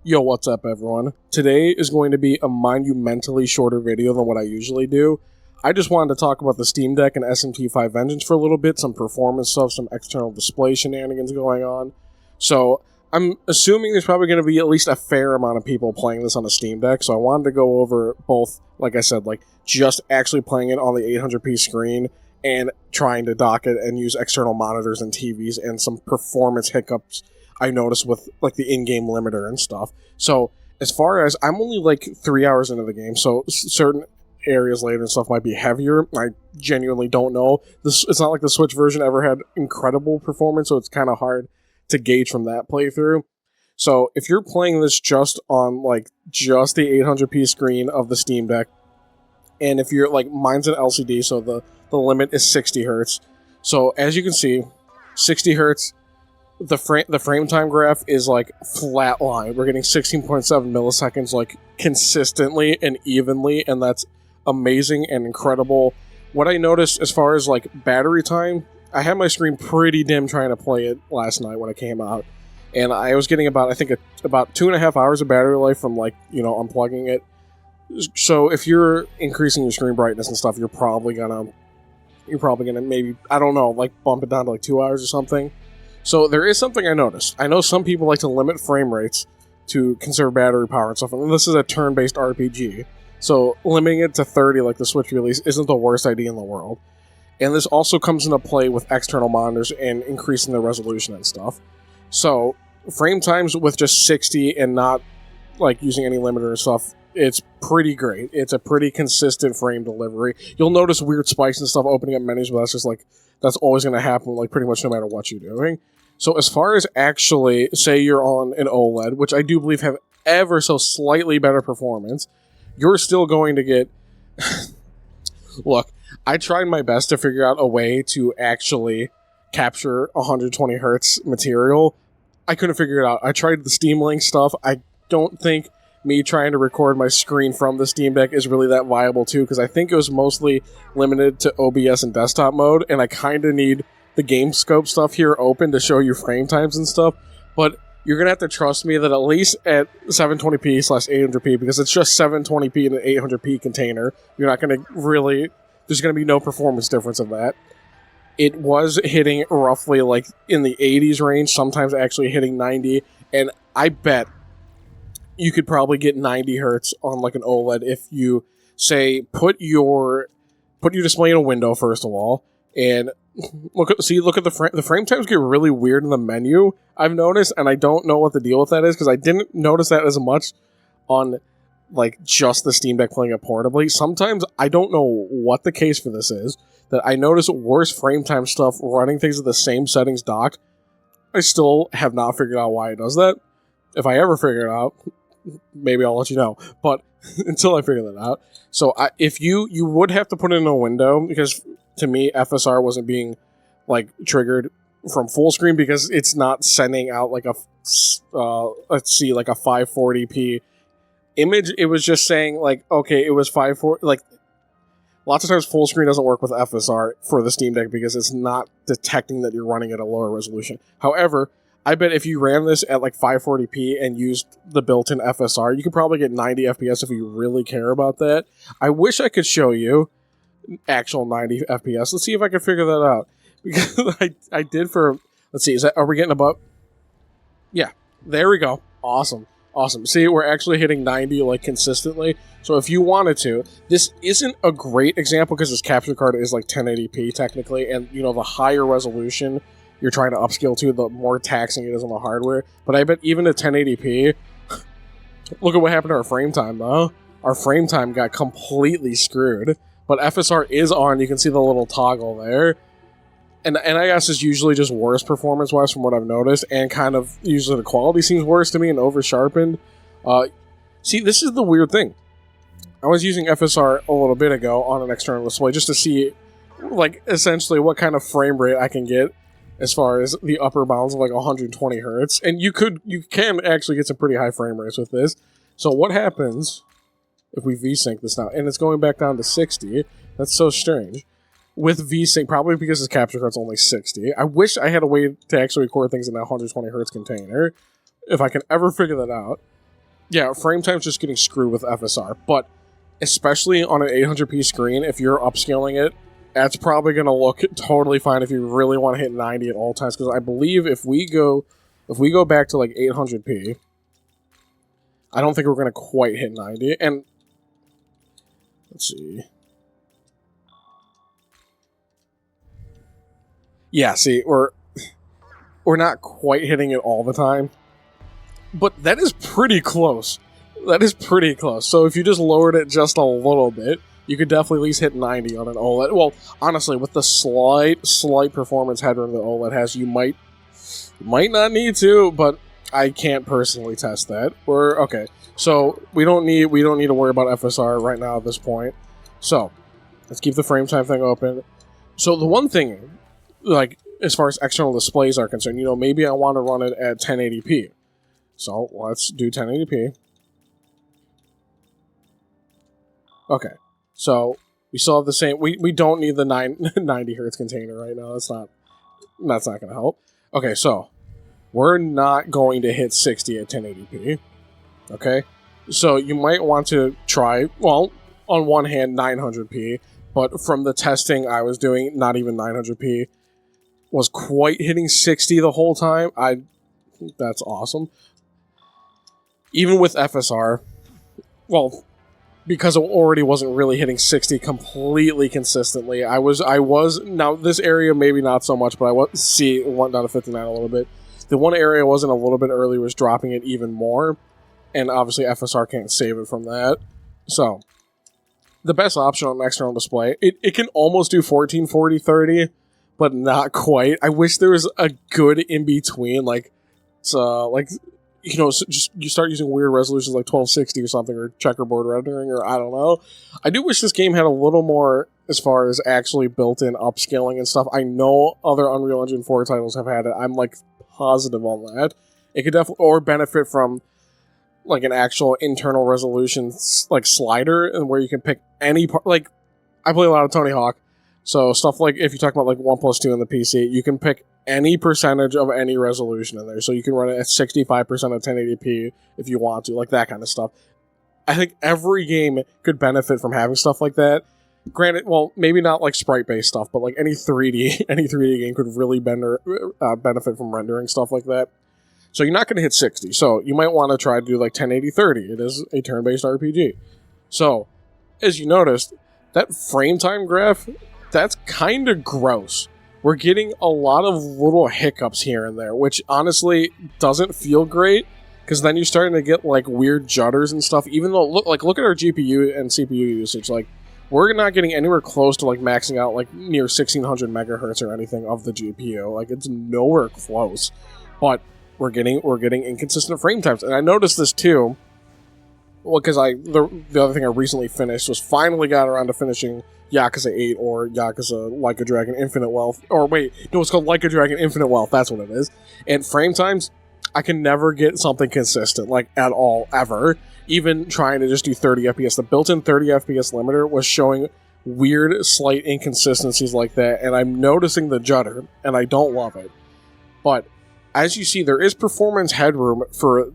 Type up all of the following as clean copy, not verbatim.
Yo, what's up everyone? Today is going to be a monumentally shorter video than what I usually do. I just wanted to talk about the Steam Deck and SMT V engines for a little bit, some performance stuff, some external display shenanigans going on. So, I'm assuming there's probably going to be at least a fair amount of people playing this on a Steam Deck, so I wanted to go over both, like I said, like just actually playing it on the 800p screen and trying to dock it and use external monitors and TVs and some performance hiccups I noticed with like the in-game limiter and stuff. So as far as I'm only like 3 hours into the game, so certain areas later and stuff might be heavier. I genuinely don't know. It's not like the Switch version ever had incredible performance, so it's kind of hard to gauge from that playthrough. So if you're playing this just on like just the 800p screen of the Steam Deck, and if you're like, mine's an LCD, so the limit is 60 hertz. So as you can see, 60 hertz. The frame time graph is like flat line. We're getting 16.7 milliseconds like consistently and evenly, and that's amazing and incredible. What I noticed as far as like battery time, I had my screen pretty dim trying to play it last night when it came out, and I was getting about, I think, about 2.5 hours of battery life from like, you know, unplugging it. So if you're increasing your screen brightness and stuff, you're probably gonna maybe, I don't know, like bump it down to like 2 hours or something. So there is something I noticed. I know some people like to limit frame rates to conserve battery power and stuff, and this is a turn-based RPG. So limiting it to 30 like the Switch release isn't the worst idea in the world. And this also comes into play with external monitors and increasing the resolution and stuff. So frame times with just 60 and not like using any limiter and stuff, it's pretty great. It's a pretty consistent frame delivery. You'll notice weird spikes and stuff opening up menus, but that's just like, that's always going to happen like pretty much no matter what you're doing. So as far as actually, say you're on an OLED, which I do believe have ever so slightly better performance, you're still going to get... Look, I tried my best to figure out a way to actually capture 120 hertz material. I couldn't figure it out. I tried the Steam Link stuff. I don't think me trying to record my screen from the Steam Deck is really that viable too, because I think it was mostly limited to OBS and desktop mode, and I kind of need the game scope stuff here open to show you frame times and stuff, but you're gonna have to trust me that at least at 720p/800p, because it's just 720p in an 800p container, you're not gonna really, there's gonna be no performance difference of that. It was hitting roughly like in the 80s range, sometimes actually hitting 90, and I bet you could probably get 90 hertz on like an OLED if you say put your display in a window first of all, and look at the frame times get really weird in the menu, I've noticed, and I don't know what the deal with that is, because I didn't notice that as much on like just the Steam Deck playing it portably. Sometimes I don't know what the case for this is, that I notice worse frame time stuff running things at the same settings dock. I still have not figured out why it does that. If I ever figure it out, maybe I'll let you know, but until I figure that out. So if you would have to put it in a window, because to me, FSR wasn't being like triggered from full screen because it's not sending out like a let's see, like a 540p image. It was just saying like, okay, it was 540. Like lots of times, full screen doesn't work with FSR for the Steam Deck because it's not detecting that you're running at a lower resolution. However, I bet if you ran this at like 540p and used the built-in FSR, you could probably get 90 FPS if you really care about that. I wish I could show you actual 90 FPS. Let's see if I can figure that out. Because I did for... Let's see, are we getting above... Yeah, there we go. Awesome. See, we're actually hitting 90 like consistently. So if you wanted to, this isn't a great example because this capture card is like 1080p technically, and you know, the higher resolution you're trying to upscale to, the more taxing it is on the hardware. But I bet even at 1080p, look at what happened to our frame time, though. Our frame time got completely screwed. But FSR is on, you can see the little toggle there. And I guess it's usually just worse performance-wise from what I've noticed, and kind of usually the quality seems worse to me and over-sharpened. See, this is the weird thing. I was using FSR a little bit ago on an external display just to see, like, essentially what kind of frame rate I can get as far as the upper bounds of like 120 hertz, and you can actually get some pretty high frame rates with this. So what happens if we VSync this now? And it's going back down to 60. That's so strange. With VSync, probably because this capture card's only 60. I wish I had a way to actually record things in that 120 hertz container, if I can ever figure that out. Yeah, frame time's just getting screwed with FSR, but especially on an 800p screen, if you're upscaling it, that's probably going to look totally fine if you really want to hit 90 at all times, because I believe if we go back to like 800p, I don't think we're going to quite hit 90, and let's see. Yeah, see, we're not quite hitting it all the time, but that is pretty close. That is pretty close. So if you just lowered it just a little bit, you could definitely at least hit 90 on an OLED. Well, honestly, with the slight performance headroom the OLED has, you might not need to, but I can't personally test that. Okay. So we don't need to worry about FSR right now at this point. So let's keep the frame time thing open. So the one thing, like as far as external displays are concerned, maybe I want to run it at 1080p. So let's do 1080p. Okay, so we still have the same. We don't need the 90 hertz container right now. That's not going to help. Okay, so we're not going to hit 60 at 1080p. Okay, so you might want to try. Well, on one hand, 900p, but from the testing I was doing, not even 900p was quite hitting 60 the whole time. That's awesome. Even with FSR, well, because it already wasn't really hitting 60 completely consistently, I was now this area maybe not so much, but it went down to 59 a little bit. The one area wasn't a little bit early was dropping it even more, and obviously FSR can't save it from that. So the best option on an external display, it can almost do 1440-30, but not quite. I wish there was a good in between, just you start using weird resolutions like 1260 or something, or checkerboard rendering, or I don't know. I do wish this game had a little more as far as actually built-in upscaling and stuff. I know other Unreal Engine 4 titles have had it. I'm positive on that. It could definitely or benefit from an actual internal resolution slider, and where you can pick any part. I play a lot of Tony Hawk, so stuff like if you talk about 1+2 in the PC, you can pick any percentage of any resolution in there. So you can run it at 65% of 1080p if you want to, that kind of stuff. I think every game could benefit from having stuff like that. Granted, well, maybe not sprite-based stuff, but any 3D game could really benefit from rendering stuff like that. So you're not going to hit 60. So you might want to try to do 1080-30. It is a turn-based RPG. So, as you noticed, that frame time graph, that's kind of gross. We're getting a lot of little hiccups here and there, which honestly doesn't feel great, because then you're starting to get weird judders and stuff. Even though look at our GPU and CPU usage, we're not getting anywhere close to maxing out near 1600 megahertz or anything of the GPU. It's nowhere close. But we're getting inconsistent frame times, and I noticed this too. Well, because the other thing I recently finished was finally got around to finishing Yakuza 8 or Yakuza Like a Dragon Infinite Wealth. Or wait, no, it's called Like a Dragon Infinite Wealth, that's what it is. And frame times, I can never get something consistent, at all, ever. Even trying to just do 30 FPS. The built-in 30 FPS limiter was showing weird, slight inconsistencies like that, and I'm noticing the judder, and I don't love it. But, as you see, there is performance headroom for,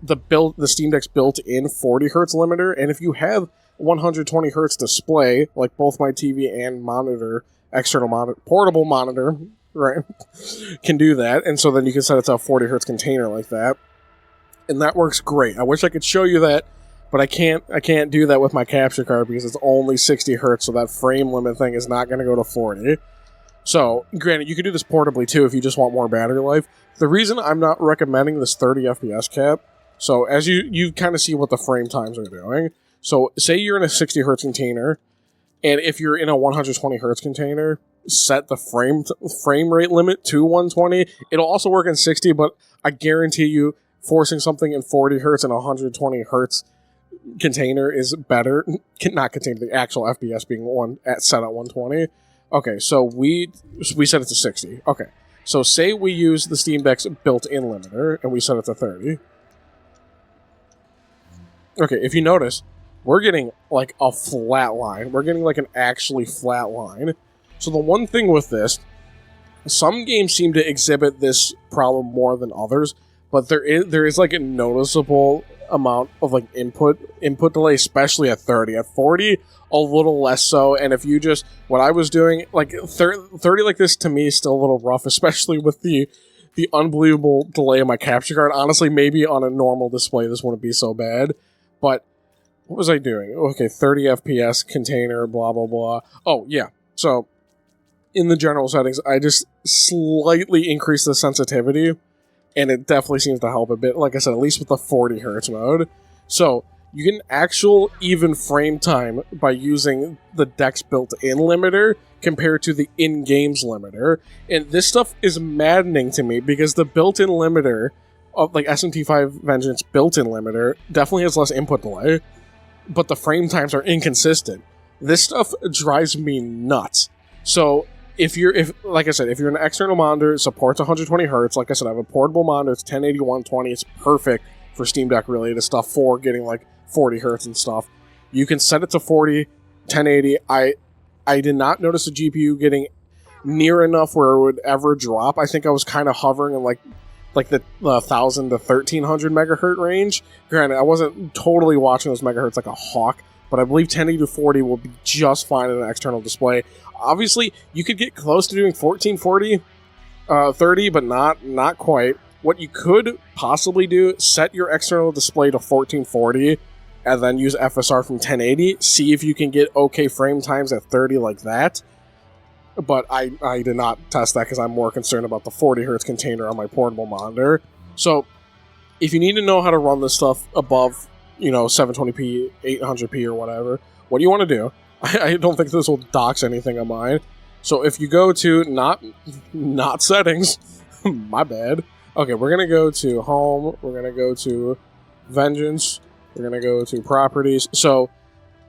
the Steam Deck's built-in 40 Hz limiter, and if you have 120 Hz display, like both my TV and monitor, external monitor, portable monitor, right, can do that, and so then you can set it to a 40 Hz container like that, and that works great. I wish I could show you that, but I can't do that with my capture card because it's only 60 Hz, so that frame limit thing is not going to go to 40. So, granted, you can do this portably too if you just want more battery life. The reason I'm not recommending this 30 FPS cap, so as you kind of see what the frame times are doing. So, say you're in a 60 Hz container, and if you're in a 120 Hz container, set the frame rate limit to 120. It'll also work in 60, but I guarantee you, forcing something in 40 Hz and 120 Hz container is better. Not container, the actual FPS being set at 120. Okay, so we set it to 60. Okay, so say we use the Steam Deck's built-in limiter, and we set it to 30. Okay, if you notice, we're getting a flat line. We're getting an actually flat line. So the one thing with this, some games seem to exhibit this problem more than others, but there is a noticeable amount of like input delay, especially at 30. At 40, a little less so. And if you just, what I was doing, like 30 like this to me is still a little rough, especially with the unbelievable delay of my capture card. Honestly, maybe on a normal display this wouldn't be so bad. But what was I doing? Okay, 30 FPS container, blah blah blah. Oh yeah, so in the general settings, I just slightly increased the sensitivity, and it definitely seems to help a bit. Like I said, at least with the 40 hertz mode. So you get an actual even frame time by using the deck's built-in limiter compared to the in-games limiter. And this stuff is maddening to me because the built-in limiter of like SMT V Vengeance built-in limiter definitely has less input delay, but the frame times are inconsistent. This stuff drives me nuts. So if like I said, if you're an external monitor, it supports 120 hertz. Like I said, I have a portable monitor. It's 1080 120. It's perfect for Steam Deck related stuff for getting like 40 hertz and stuff. You can set it to 40, 1080. I did not notice the GPU getting near enough where it would ever drop. I think I was kind of hovering in like the 1,000 to 1,300 megahertz range. Granted, I wasn't totally watching those megahertz like a hawk, but I believe 1080 to 40 will be just fine in an external display. Obviously, you could get close to doing 1440, 30, but not quite. What you could possibly do, set your external display to 1440, and then use FSR from 1080. See if you can get okay frame times at 30 like that. But I did not test that because I'm more concerned about the 40 hertz container on my portable monitor. So, if you need to know how to run this stuff above, 720p, 800p, or whatever, what do you want to do? I don't think this will dox anything of mine. So if you go to not settings, my bad. Okay, we're gonna go to home. We're gonna go to Vengeance. We're gonna go to properties. So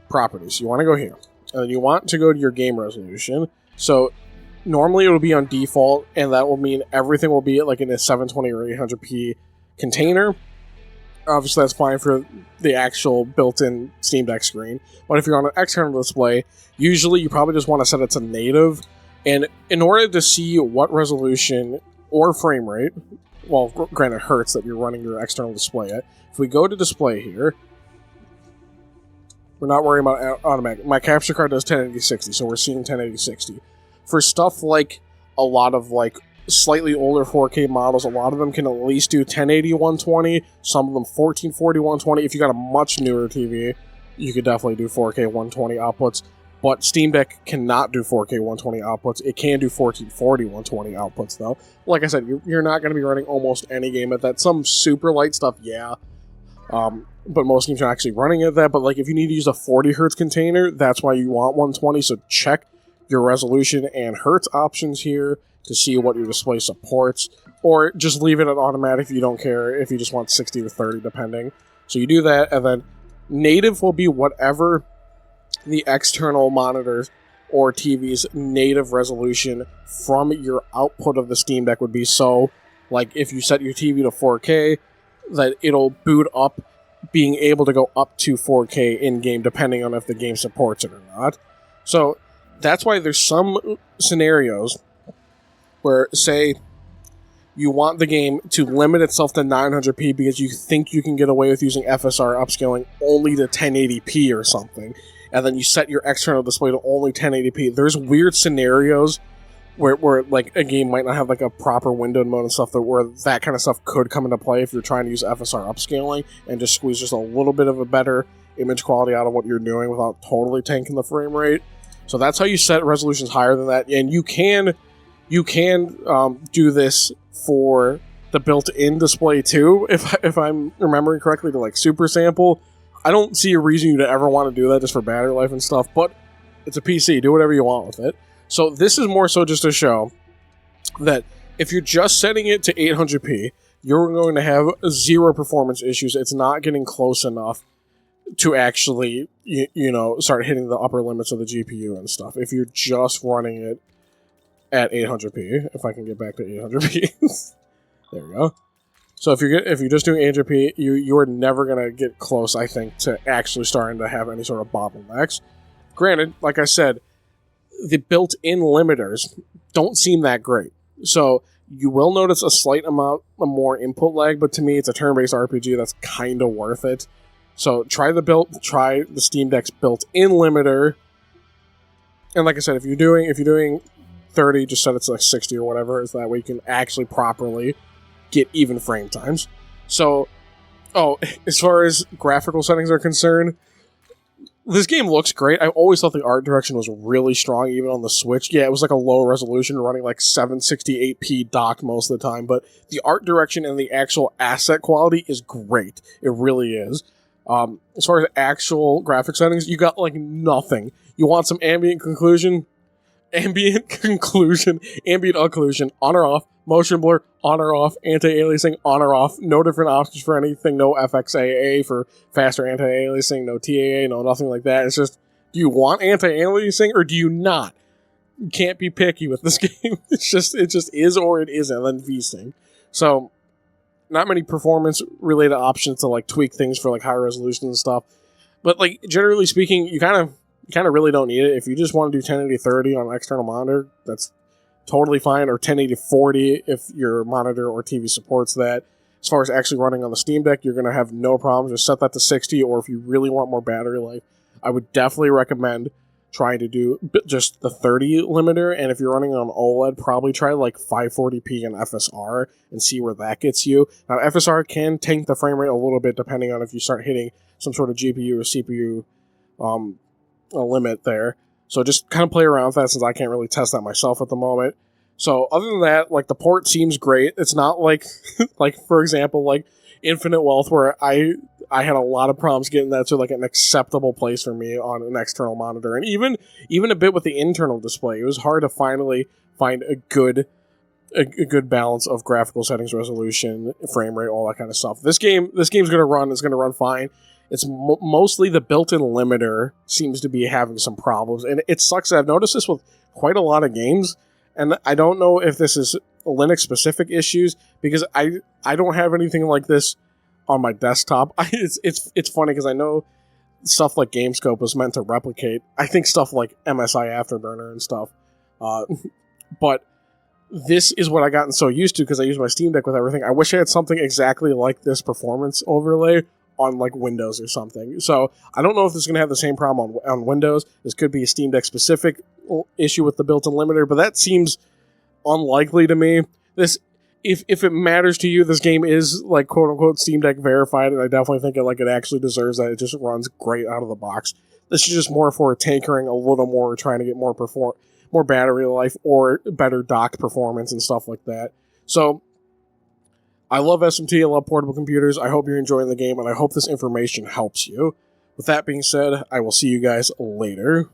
properties, you want to go here, and you want to go to your game resolution. So normally it will be on default, and that will mean everything will be like in a 720 or 800p container. Obviously, that's fine for the actual built-in Steam Deck screen. But if you're on an external display, usually you probably just want to set it to native. And in order to see what resolution or frame rate, well, granted hertz that you're running your external display at, if we go to display here, we're not worrying about automatic. My capture card does 1080-60, so we're seeing 1080-60. For stuff like a lot of like slightly older 4K models, a lot of them can at least do 1080 120, some of them 1440 120. If you got a much newer TV, you could definitely do 4K 120 outputs, but Steam Deck cannot do 4K 120 outputs. It can do 1440 120 outputs, though. Like I said, you're not going to be running almost any game at that. Some super light stuff, yeah, but most games are actually running at that. But like if you need to use a 40 hertz container, that's why you want 120, so check your resolution and hertz options here to see what your display supports, or just leave it at automatic if you don't care, if you just want 60 to 30 depending. So you do that, and then native will be whatever the external monitors or TV's native resolution from your output of the Steam Deck would be. So like if you set your TV to 4K, that it'll boot up being able to go up to 4K in-game depending on if the game supports it or not. So that's why there's some scenarios where, say, you want the game to limit itself to 900p because you think you can get away with using FSR upscaling only to 1080p or something, and then you set your external display to only 1080p. There's weird scenarios where like a game might not have like a proper windowed mode and stuff, where that kind of stuff could come into play if you're trying to use FSR upscaling and just squeeze just a little bit of a better image quality out of what you're doing without totally tanking the frame rate. So that's how you set resolutions higher than that, and you can do this for the built-in display too, if I'm remembering correctly, to like super sample. I don't see a reason you to ever want to do that just for battery life and stuff, but it's a PC, do whatever you want with it. So this is more so just to show that if you're just setting it to 800p, you're going to have zero performance issues. It's not getting close enough to actually, start hitting the upper limits of the GPU and stuff. If you're just running it at 800p, if I can get back to 800p, there we go. So if you're just doing 800p, you're never gonna get close, I think, to actually starting to have any sort of bottlenecks. Granted, like I said, the built-in limiters don't seem that great. So You will notice a slight amount of more input lag, but to me, it's a turn-based RPG that's kind of worth it. So try the Steam Deck's built-in limiter. And like I said, if you're doing 30, just set it to like 60 or whatever, so that way you can actually properly get even frame times. So, as far as graphical settings are concerned, this game looks great. I always thought the art direction was really strong, even on the Switch. Yeah, it was like a low resolution, running like 768p dock most of the time, but the art direction and the actual asset quality is great. It really is. As far as actual graphic settings, you got like nothing. You want some ambient occlusion, on or off, motion blur, on or off, anti-aliasing, on or off, no different options for anything, no FXAA for faster anti-aliasing, no TAA, no nothing like that. It's just, do you want anti-aliasing or do you not? You can't be picky with this game. It just is or it isn't, and then V-Sync. So, not many performance-related options to like tweak things for like high resolution and stuff. But like generally speaking, you kind of really don't need it. If you just want to do 1080-30 on an external monitor, that's totally fine, or 1080-40 if your monitor or TV supports that. As far as actually running on the Steam Deck, you're going to have no problems. Just set that to 60, or if you really want more battery life, I would definitely recommend trying to do just the 30 limiter, and if you're running on OLED, probably try like 540p and FSR and see where that gets you. Now, FSR can tank the frame rate a little bit depending on if you start hitting some sort of GPU or CPU a limit there. So just kind of play around with that, since I can't really test that myself at the moment. So other than that, like, the port seems great. It's not like, like for example, like Infinite Wealth, where I had a lot of problems getting that to like an acceptable place for me on an external monitor, and even a bit with the internal display. It was hard to finally find a good balance of graphical settings, resolution, frame rate, all that kind of stuff. This game's going to run. It's going to run fine. It's mostly the built-in limiter seems to be having some problems, and it sucks. I've noticed this with quite a lot of games, and I don't know if this is Linux-specific issues, because I don't have anything like this on my desktop. It's funny, because I know stuff like GameScope was meant to replicate, I think, stuff like MSI Afterburner and stuff, but this is what I gotten so used to because I use my Steam Deck with everything. I wish I had something exactly like this performance overlay on like Windows or something. So I don't know if this is going to have the same problem on Windows. This could be a Steam Deck specific issue with the built-in limiter, but that seems unlikely to me. This, if it matters to you, this game is like quote unquote Steam Deck verified, and I definitely think it actually deserves that. It just runs great out of the box. This is just more for tinkering a little more, trying to get more battery life or better dock performance and stuff like that. So I love SMT, I love portable computers. I hope you're enjoying the game, and I hope this information helps you. With that being said, I will see you guys later.